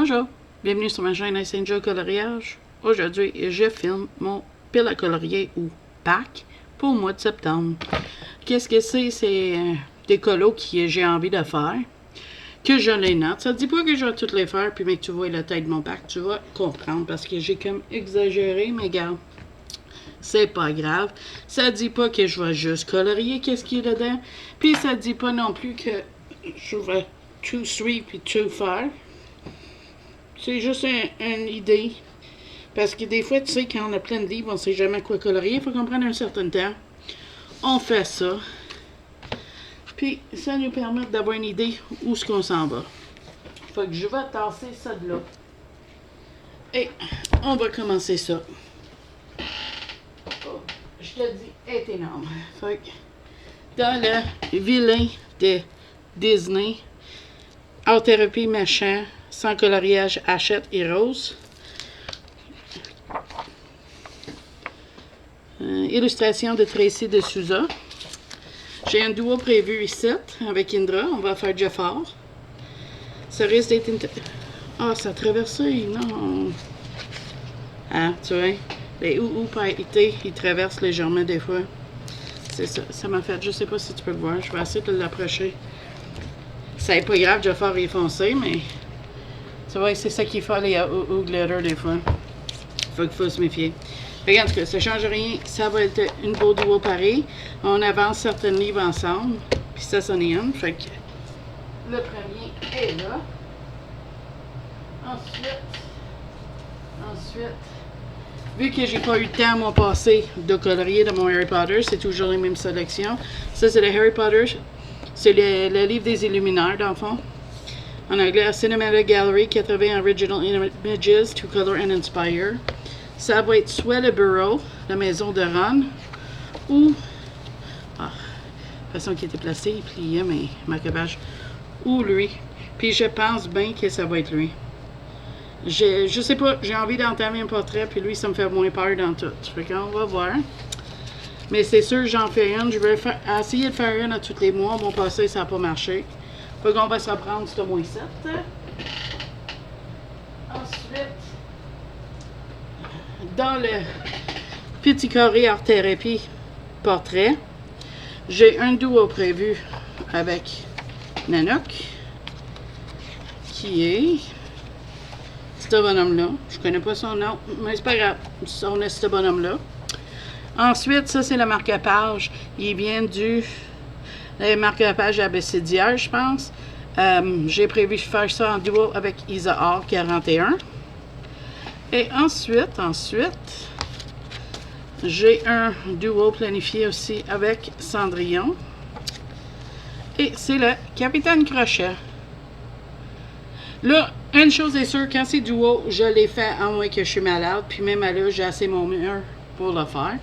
Bonjour, bienvenue sur ma chaîne SNJ Coloriage. Aujourd'hui, je filme mon pile à colorier ou pack pour le mois de septembre. Qu'est-ce que c'est? C'est des colos que j'ai envie de faire, que je les note. Ça ne dit pas que je vais toutes les faire, puis mais que tu vois la taille de mon pack, tu vas comprendre parce que j'ai comme exagéré, mais regarde, c'est pas grave. Ça dit pas que je vais juste colorier qu'est-ce qu'il y a dedans, puis ça dit pas non plus que je vais tout suivre puis tout faire. C'est juste une idée. Parce que des fois, tu sais, quand on a plein de livres, on ne sait jamais quoi colorier. Il faut qu'on prenne un certain temps. On fait ça. Puis, ça nous permet d'avoir une idée où est-ce qu'on s'en va. Fait que je vais tasser ça de là. Et on va commencer ça. Oh, je te dis, est énorme. Fait que dans le vilain de Disney, Art Thérapie machin, sans coloriage, Hachette et Rose. Illustration de Tracy de Souza. J'ai un duo prévu ici avec Indra. On va faire Jafar. Ça risque d'être... Ah, ça a traversé, non. Ah, tu vois, les ou pailletés, ils traversent légèrement des fois. C'est ça, ça m'a fait, je sais pas si tu peux le voir. Je vais essayer de l'approcher. Ça n'est pas grave, Jafar est foncé, mais... Tu vois, c'est ça qu'il fait les ou glitter des fois. Faut se méfier. Regarde, ça ne change rien. Ça va être une beau duo pareil. On avance certains livres ensemble. Puis ça, c'en est un. Fait que le premier est là. Ensuite, vu que j'ai pas eu le temps, mon passé, de colorier dans mon Harry Potter, c'est toujours les mêmes sélections. Ça, c'est le Harry Potter. C'est le livre des Illuminaires, dans le fond. En anglais, Cinematic Gallery, 80 Original Images to Color and Inspire. Ça va être soit le bureau, la maison de Ron, ou... Ah, la façon qu'il était placé, il pliait mes marque-pages. Ou lui. Puis je pense bien que ça va être lui. Je sais pas, j'ai envie d'entamer un portrait, puis lui, ça me fait moins peur dans tout. Fait qu'on va voir. Mais c'est sûr, j'en fais une. Je vais essayer de faire une à tous les mois. Mon passé, ça n'a pas marché. Fait qu'on va se reprendre ce moins 7. Ensuite, dans le petit carré Art Thérapie portrait, j'ai un duo prévu avec Nanook, qui est ce bonhomme-là. Je connais pas son nom, mais c'est pas grave. On a ce bonhomme-là. Ensuite, ça, c'est le marque-page. Il vient du... Le marque-page abécédiaire, je pense. J'ai prévu de faire ça en duo avec Isahar 41. Et ensuite, j'ai un duo planifié aussi avec Cendrillon. Et c'est le Capitaine Crochet. Là, une chose est sûre, quand c'est duo, je l'ai fait en moins que je suis malade. Puis même à là, j'ai assez mon mur pour le faire.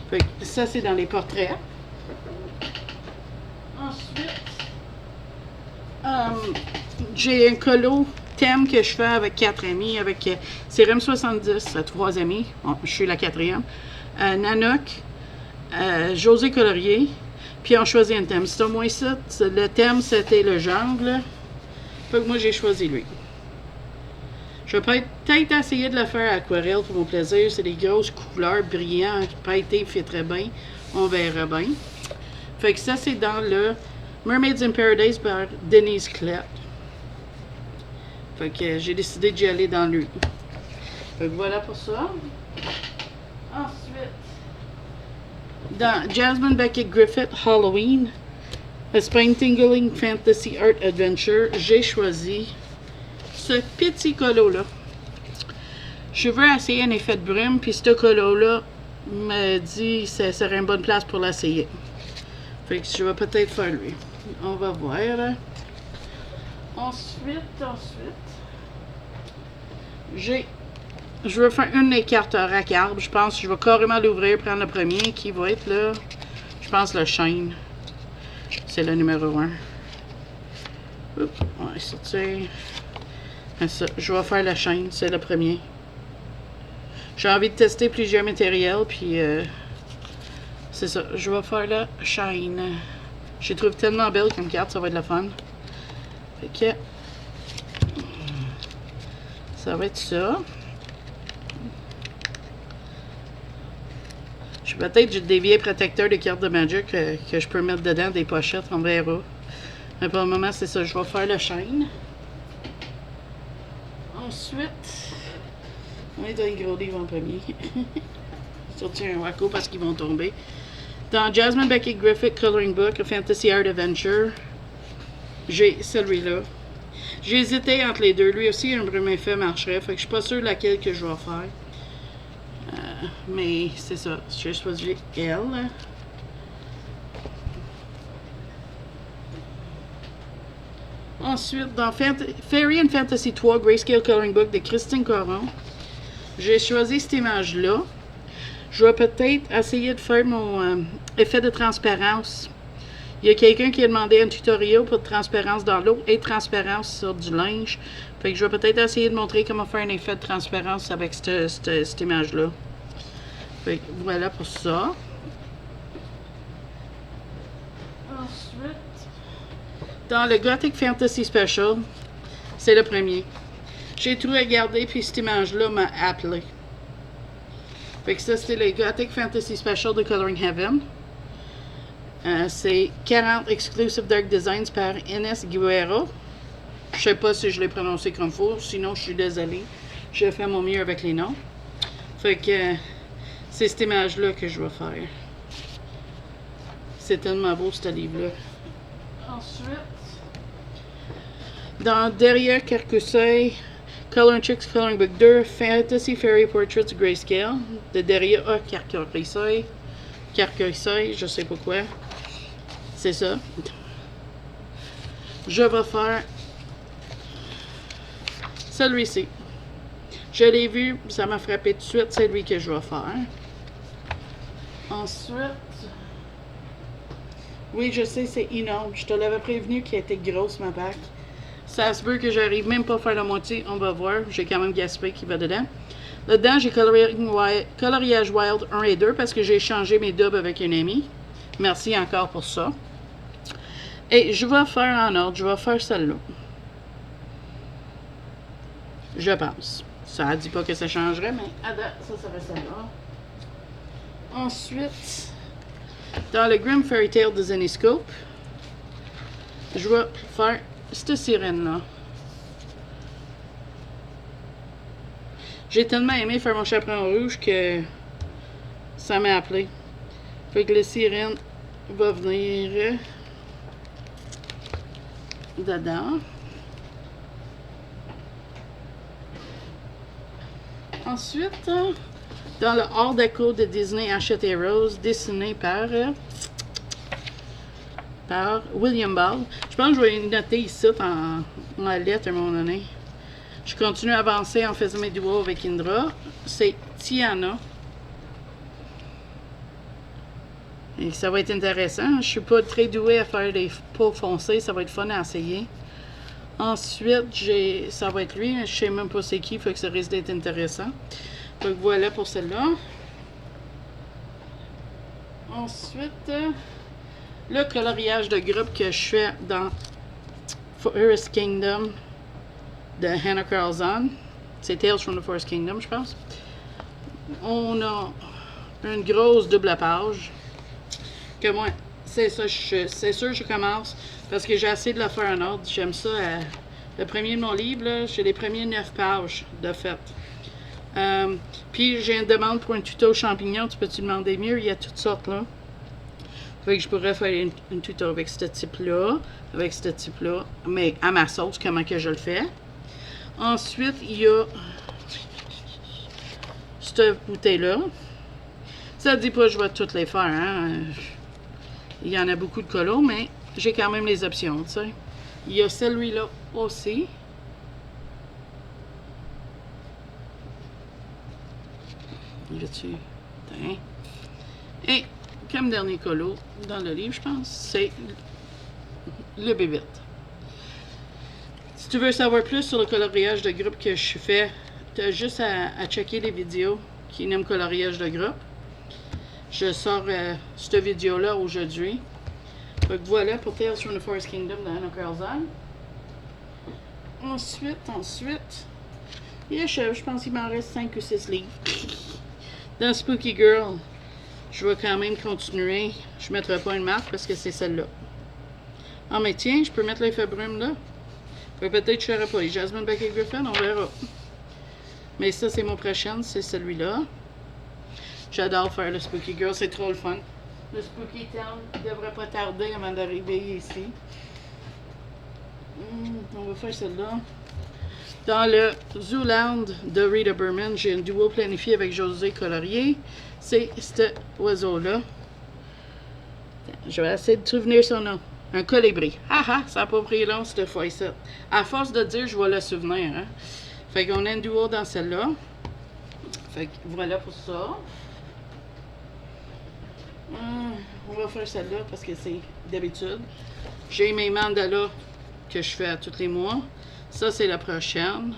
Fait que ça, c'est dans les portraits. Ensuite, j'ai un colo thème que je fais avec 4 amis, avec Serum 70, 3 amis, bon, je suis la 4e, Nanook, José Colorier, puis on choisit un thème. C'est au moins ça, le thème c'était le jungle, fait que moi j'ai choisi lui. Je vais peut-être essayer de le faire à aquarelle pour mon plaisir, c'est des grosses couleurs brillantes, pailleté fait très bien, on verra bien. Fait que ça c'est dans le Mermaids in Paradise par Denise Klett. Fait que j'ai décidé d'y aller dans lui. Fait que voilà pour ça. Ensuite, dans Jasmine Beckett Griffith Halloween, A Spine Tingling Fantasy Art Adventure, j'ai choisi ce petit colo-là. Je veux essayer un effet de brume, puis ce colo-là me dit que ça serait une bonne place pour l'essayer. Fait que je vais peut-être faire lui. On va voir. Ensuite, je vais faire une des cartes rack arbre. Je pense que je vais carrément l'ouvrir, prendre le premier qui va être là. Je pense le chêne. C'est le numéro 1. Oups, on va sortir. Ça, je vais faire la chêne, c'est le premier. J'ai envie de tester plusieurs matériels, puis c'est ça. Je vais faire la chêne. Je les trouve tellement belle comme carte, ça va être le fun. Fait que Ça va être ça. Je vais peut-être des vieilles protecteurs de cartes de Magic que je peux mettre dedans, des pochettes, on verra. Mais pour le moment, c'est ça. Je vais faire le chaîne. Ensuite, on est dans les gros livres en premier. Sortir un Waco parce qu'ils vont tomber. Dans Jasmine Becky Griffith Coloring Book, A Fantasy Art Adventure, j'ai celui-là. J'ai hésité entre les deux. Lui aussi, un brume effet marcherait. Fait que je suis pas sûre laquelle que je vais faire. Mais c'est ça. J'ai choisi elle. Ensuite, dans Fairy and Fantasy 3 Grayscale Coloring Book de Christine Coron, j'ai choisi cette image-là. Je vais peut-être essayer de faire mon effet de transparence. Il y a quelqu'un qui a demandé un tutoriel pour de transparence dans l'eau et de transparence sur du linge. Fait que je vais peut-être essayer de montrer comment faire un effet de transparence avec cette image-là. Fait que voilà pour ça. Ensuite, dans le Gothic Fantasy Special, c'est le premier. J'ai tout regardé, puis cette image-là m'a appelé. Fait que ça, c'était le Gothic Fantasy Special de Coloring Heaven. C'est 40 Exclusive Dark Designs par Ines Guerrero. Je sais pas si je l'ai prononcé comme faut, sinon je suis désolée. Je fais mon mieux avec les noms. Fait que c'est cette image-là que je vais faire. C'est tellement beau, ce livre-là. Ensuite, dans Derrière Carcuseuil, Color Chicks Coloring Book 2, Fantasy Fairy Portraits Grayscale, de Derrière Carcuseuil. Carcuseuil, je sais pas quoi. C'est ça. Je vais faire celui-ci. Je l'ai vu, ça m'a frappé tout de suite, c'est lui que je vais faire. Ensuite, oui, je sais, c'est énorme. Je te l'avais prévenu qu'elle était grosse, ma pack. Ça se peut que j'arrive même pas à faire la moitié, on va voir. J'ai quand même Gaspé qui va dedans. Là-dedans, j'ai Coloriage Wild 1 et 2 parce que j'ai échangé mes dubs avec une amie. Merci encore pour ça. Et je vais faire en ordre, je vais faire celle-là. Je pense. Ça ne dit pas que ça changerait, mais à date, ça serait celle-là. Ensuite, dans le Grimm Fairy Tale de Zenescope, je vais faire cette sirène-là. J'ai tellement aimé faire mon chaperon rouge que ça m'a appelé. Fait que la sirène va venir dedans. Ensuite, dans le Art Deco de Disney Hachette et Rose, dessiné par William Ball. Je pense que je vais noter ici en lettre à un moment donné. Je continue à avancer en faisant mes duos avec Indra. C'est Tiana. Et ça va être intéressant. Je suis pas très douée à faire des peaux foncées. Ça va être fun à essayer. Ensuite, ça va être lui. Je sais même pas c'est qui. Fait que ça risque d'être intéressant. Donc voilà pour celle-là. Ensuite, le coloriage de groupe que je fais dans Forest Kingdom de Hannah Carlson. C'est Tales from the Forest Kingdom, je pense. On a une grosse double page. Que moi, c'est ça, c'est sûr que je commence parce que j'ai essayé de le faire en ordre. J'aime ça. Le premier de mon livre, j'ai les premiers 9 pages de fait. Puis j'ai une demande pour un tuto champignon. Tu peux-tu demander mieux? Il y a toutes sortes là. Fait que je pourrais faire une tuto avec ce type-là, mais à ma sauce, comment que je le fais. Ensuite, il y a cette bouteille-là. Ça ne dit pas que je vais toutes les faire, hein. Il y en a beaucoup de colos, mais j'ai quand même les options, tu sais. Il y a celui-là aussi. Là-dessus. Et comme dernier colo dans le livre, je pense, c'est le bébête. Si tu veux savoir plus sur le coloriage de groupe que je fais, tu as juste à checker les vidéos qui nomment coloriage de groupe. Je sors cette vidéo-là aujourd'hui. Donc voilà pour Tales from the Forest Kingdom de Hannah Carlson. Ensuite, Et je pense qu'il m'en reste 5 ou 6 livres. Dans Spooky Girl, je vais quand même continuer. Je ne mettrai pas une marque parce que c'est celle-là. Ah, mais tiens, je peux mettre l'effet brume là. Peut-être que je ne ferai pas. Les Jasmine Becky Griffin, on verra. Mais ça, c'est mon prochain, c'est celui-là. J'adore faire le Spooky Girl, c'est trop le fun. Le Spooky Town ne devrait pas tarder avant d'arriver ici. On va faire celle-là. Dans le Zooland de Rita Berman, j'ai un duo planifié avec José Colorier. C'est cet oiseau-là. Je vais essayer de souvenir son nom. Un colibri. Ah ah, ça n'a pas pris long cette fois-ci. À force de dire, je vais le souvenir. Hein? Fait qu'on a un duo dans celle-là. Fait que voilà pour ça. On va faire celle-là parce que c'est d'habitude. J'ai mes mandalas que je fais à tous les mois. Ça, c'est la prochaine.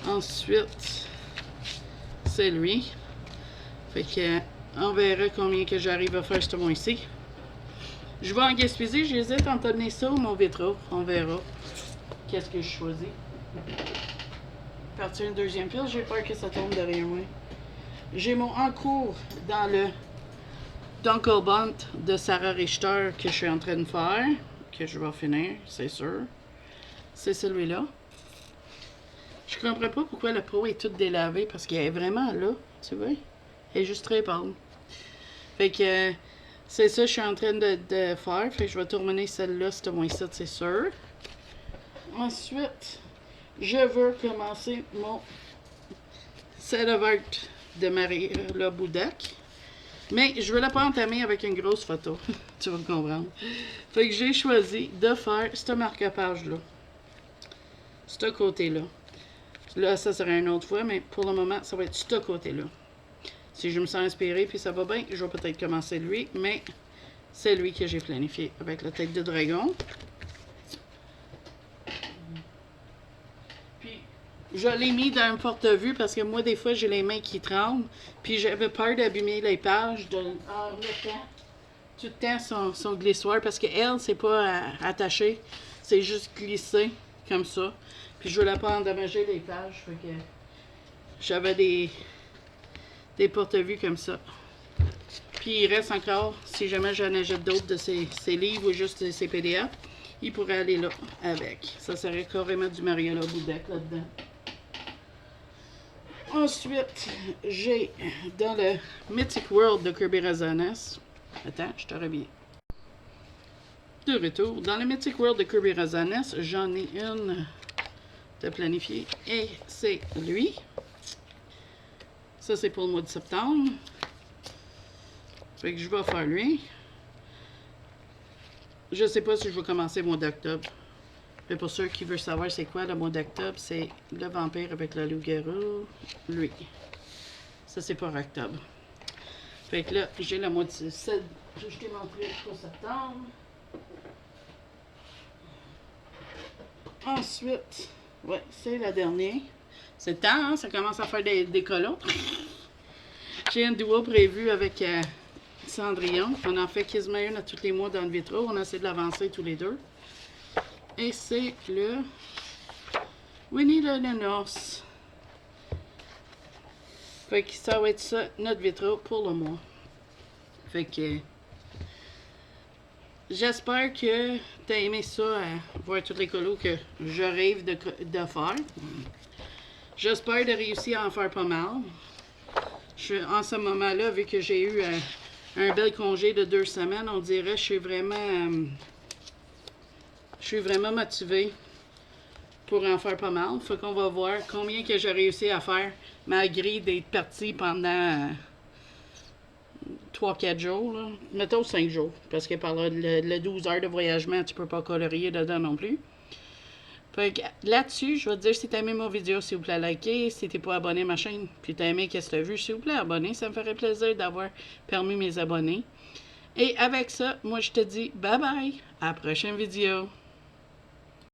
Ensuite, c'est lui. Fait que on verra combien que j'arrive à faire ce mois-ci. Je vais en Gaspésie. J'hésite entre donner ça ou mon vitro. On verra. Qu'est-ce que je choisis. Partir une deuxième pile. J'ai peur que ça tombe derrière moi. J'ai mon encours dans le Dunkel Bunt de Sarah Richter que je suis en train de faire. Que je vais finir, c'est sûr. C'est celui-là. Je comprends pas pourquoi le pro est tout délavé parce qu'elle est vraiment là, tu vois. Elle est juste très pâle. Fait que c'est ça que je suis en train de faire. Fait que je vais terminer celle-là, c'est moins ça, c'est sûr. Ensuite, je veux commencer mon set of art de Marie-La Boudec. Mais je veux la pas entamer avec une grosse photo. Tu vas me comprendre. Fait que j'ai choisi de faire ce marque-page-là. Ce côté-là. Là, ça sera une autre fois, mais pour le moment, ça va être ce côté-là. Si je me sens inspirée puis ça va bien, je vais peut-être commencer lui, mais c'est lui que j'ai planifié avec la tête de dragon. Puis, je l'ai mis dans un porte-vue parce que moi, des fois, j'ai les mains qui tremblent. Puis, j'avais peur d'abîmer les pages, de tout le temps son glissoir parce qu'elle, c'est pas attaché, c'est juste glissé comme ça. Puis, je voulais pas endommager les pages, fait que j'avais des porte-vues comme ça. Puis, il reste encore, si jamais j'en achète d'autres de ces livres ou juste de ces PDF, il pourrait aller là avec. Ça serait carrément du Marie-La Boudec là-dedans. Ensuite, j'ai dans le Mythic World de Kirby Razanes. Attends, je te reviens. De retour. Dans le Mythic World de Kirby Razanes, j'en ai une de planifier. Et c'est lui. Ça, c'est pour le mois de septembre. Fait que je vais faire lui. Je sais pas si je vais commencer le mois d'octobre. Mais pour ceux qui veulent savoir c'est quoi le mois d'octobre, c'est le vampire avec le loup-garou. Lui. Ça, c'est pour octobre. Fait que là, j'ai le mois de septembre. Je t'ai montré pour septembre. Ensuite, ouais, c'est la dernière. C'est le temps, hein? Ça commence à faire des colos. J'ai un duo prévu avec Cendrillon. On en fait quasiment une à tous les mois dans le vitro. On essaie de l'avancer tous les deux. Et c'est le Winnie le Nonos. Fait que ça va être ça, notre vitro pour le mois. Fait que j'espère que tu as aimé ça, voir tous les colos que je rêve de faire. J'espère de réussir à en faire pas mal. En ce moment-là, vu que j'ai eu un bel congé de 2 semaines, on dirait que je suis vraiment motivée pour en faire pas mal. Fait qu'on va voir combien que j'ai réussi à faire malgré d'être partie pendant 3-4 jours. Là. Mettons 5 jours. Parce que par le 12 heures de voyagement, tu peux pas colorier dedans non plus. Fait que là-dessus, je vais te dire si t'as aimé mon vidéo, s'il vous plaît, likez. Si t'es pas abonné à ma chaîne, puis t'as aimé qu'est-ce que t'as vu, s'il vous plaît, abonnez. Ça me ferait plaisir d'avoir permis mes abonnés. Et avec ça, moi je te dis bye bye. À la prochaine vidéo.